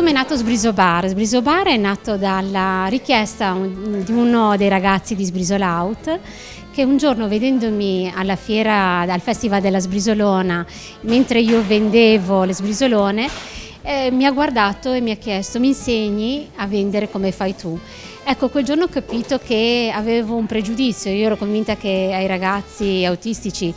Come è nato Sbriso Bar? Sbriso Bar è nato dalla richiesta di uno dei ragazzi di Sbrisolaut, che un giorno, vedendomi alla fiera, al Festival della Sbrisolona, mentre io vendevo le sbrisolone, mi ha guardato e mi ha chiesto: mi insegni a vendere come fai tu? Ecco, quel giorno ho capito che avevo un pregiudizio. Io ero convinta che ai ragazzi autistici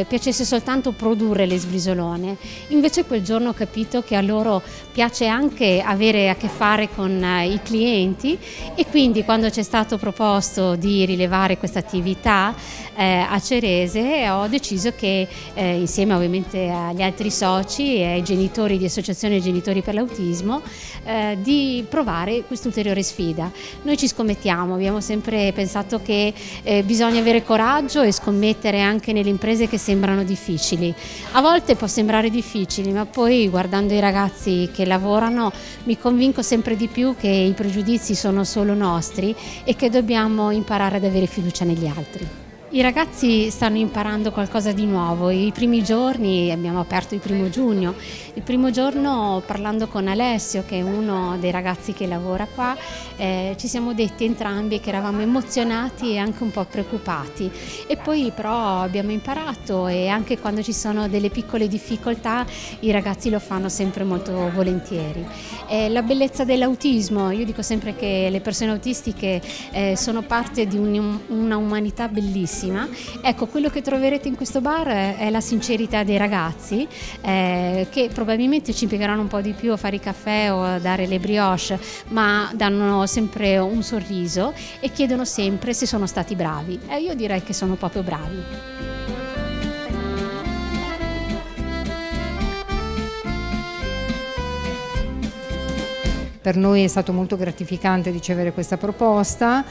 piacesse soltanto produrre le sbrisolone. Invece quel giorno ho capito che a loro piace anche avere a che fare con i clienti, e quindi quando ci è stato proposto di rilevare questa attività a Cerese, ho deciso che insieme ovviamente agli altri soci e ai genitori di Associazione Genitori per l'Autismo di provare quest'ulteriore sfida. Noi ci scommettiamo, abbiamo sempre pensato che bisogna avere coraggio e scommettere anche nelle imprese che sembrano difficili. A volte può sembrare difficile, ma poi guardando i ragazzi che lavorano mi convinco sempre di più che i pregiudizi sono solo nostri e che dobbiamo imparare ad avere fiducia negli altri. I ragazzi stanno imparando qualcosa di nuovo. I primi giorni, abbiamo aperto il 1° giugno, il primo giorno parlando con Alessio, che è uno dei ragazzi che lavora qua, ci siamo detti entrambi che eravamo emozionati e anche un po' preoccupati, e poi però abbiamo imparato, e anche quando ci sono delle piccole difficoltà i ragazzi lo fanno sempre molto volentieri. La bellezza dell'autismo, io dico sempre che le persone autistiche sono parte di una umanità bellissima. Ecco, quello che troverete in questo bar è la sincerità dei ragazzi, che probabilmente ci impiegheranno un po' di più a fare i caffè o a dare le brioche, ma danno sempre un sorriso e chiedono sempre se sono stati bravi. Io direi che sono proprio bravi. Per noi è stato molto gratificante ricevere questa proposta.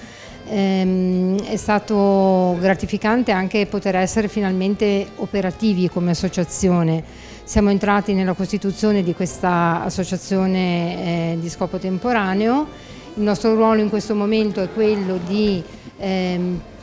È stato gratificante anche poter essere finalmente operativi come associazione. Siamo entrati nella costituzione di questa associazione di scopo temporaneo. Il nostro ruolo in questo momento è quello di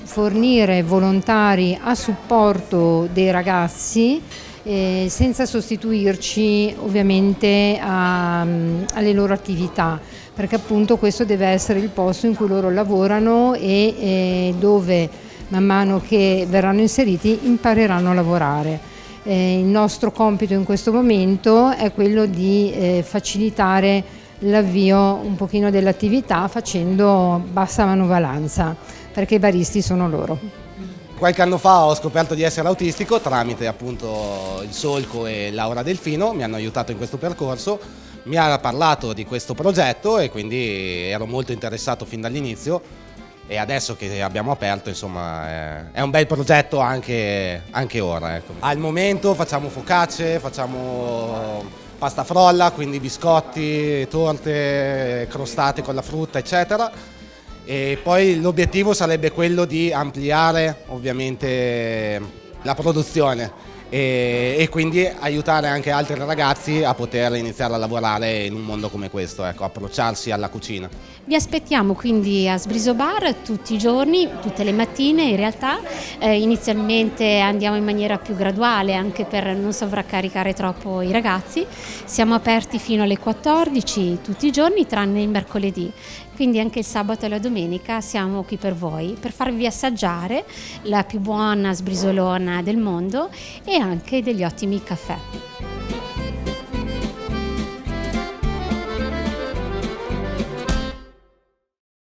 fornire volontari a supporto dei ragazzi, senza sostituirci ovviamente alle loro attività, perché appunto questo deve essere il posto in cui loro lavorano e dove man mano che verranno inseriti impareranno a lavorare. Il nostro compito in questo momento è quello di facilitare l'avvio un pochino dell'attività facendo bassa manovalanza, perché i baristi sono loro. Qualche anno fa ho scoperto di essere autistico tramite appunto il Solco e Laura Delfino, mi hanno aiutato in questo percorso, mi ha parlato di questo progetto e quindi ero molto interessato fin dall'inizio, e adesso che abbiamo aperto insomma è un bel progetto anche ora. Ecco. Al momento facciamo focacce, facciamo pasta frolla, quindi biscotti, torte, crostate con la frutta eccetera. E poi l'obiettivo sarebbe quello di ampliare ovviamente la produzione e quindi aiutare anche altri ragazzi a poter iniziare a lavorare in un mondo come questo, ecco, approcciarsi alla cucina. Vi aspettiamo quindi a Sbriso Bar tutti i giorni, tutte le mattine in realtà. Inizialmente andiamo in maniera più graduale anche per non sovraccaricare troppo i ragazzi. Siamo aperti fino alle 14 tutti i giorni tranne il mercoledì. Quindi anche il sabato e la domenica siamo qui per voi, per farvi assaggiare la più buona sbrisolona del mondo e anche degli ottimi caffè.